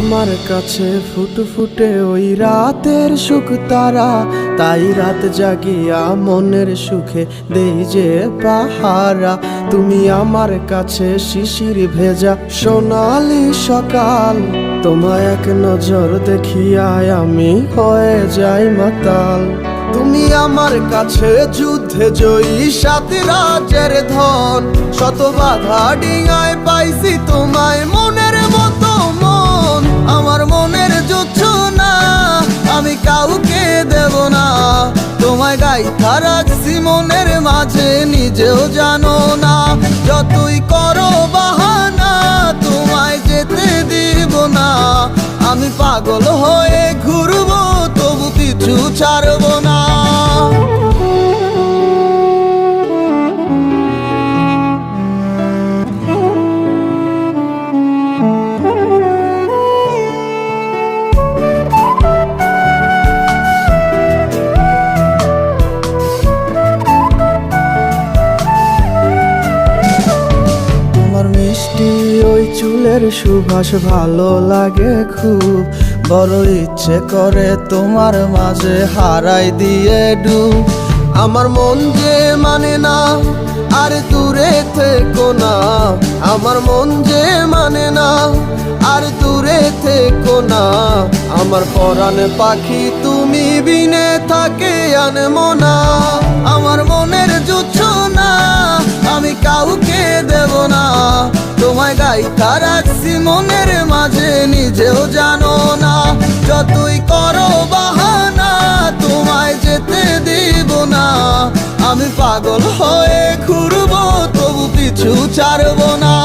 আমার কাছে ফুটফুটে ওই রাতের সুখ তারা, তাই রাত জাগিয়া মনের সুখে দেই যে পাহারা। তুমি আমার কাছে শিশির ভেজা সোনালি সকাল, তোমায় এক নজর দেখিয়ায় আমি হয়ে যাই মাতাল। তুমি আমার কাছে যুদ্ধে জয়ী সাত রাজের ধন, শত বাধা ডিঙায় পাইছি তোমায় মনের মতো মন। আমার মনের জোছনা আমি কাউকে দেব না, তোমায় গাইথা রাখছি মনের মাঝে নিজেও জানো না। যতই করো বাহানা তোমায় যেতে দিব না, আমি পাগল হয়ে ঘুরবো তবু পিছু ছাড়বো না। মিষ্টি ওই চুলের সুবাস ভালো লাগে খুব, বড় ইচ্ছে করে তোমার মাঝে হারাই দিয়ে ডুব। আমার মন যে মানে না আর দূরে থেকো না, আমার মন যে মানে না আর দূরে থেকো না। আমার পরাণ পাখি তুমি বিনে থাকে আনমো না, আমার মনের জোছনা আমি কাউকে দেব না। তোমায় গাইথা রাখছি মনের মাঝে নিজেও জানো না, যতই করো বাহানা তোমায় যেতে দিব না। আমি পাগল হয়ে ঘুরবো তবু পিছু ছাড়বো না।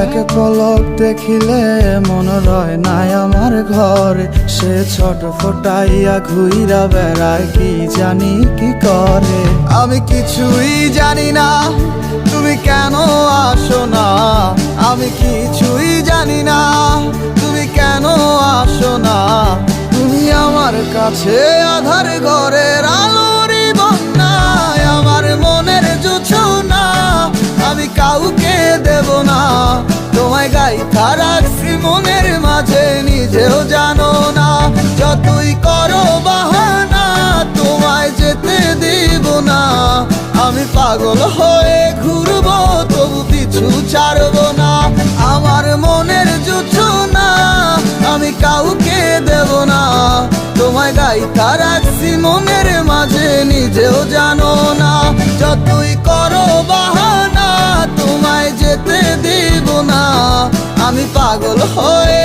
এক পলক দেখিলে মন রয় নাই আমার ঘরে, সে ছোট ফোটাইয়া ঘুইরা বেড়ায় কি জানি কি করে। আমি কিছুই জানি না তুমি কেন আসো না, আমি কিছুই জানি না তুমি কেন আসো না। তুমি আমার কাছে আধার ঘরের আলোরই বন্যায়, আমার মনের জোছনা আমি কাউকে দেব না। তোমায় গাইথা রাখছি মনের মাঝে নিজেও জানো না, যতই করো বাহানা তোমায় যেতে দিব না। আমি পাগল হয়ে ঘুরবো তবু পিছু ছাড়বো না। আমার মনের জোছনা আমি কাউকে দেব না, তোমায় গাইথা রাখছি মনের মাঝে নিজেও জানো না। যতই করো বাহানা তোমায় যেতে দিব না, আমি পাগল হয়ে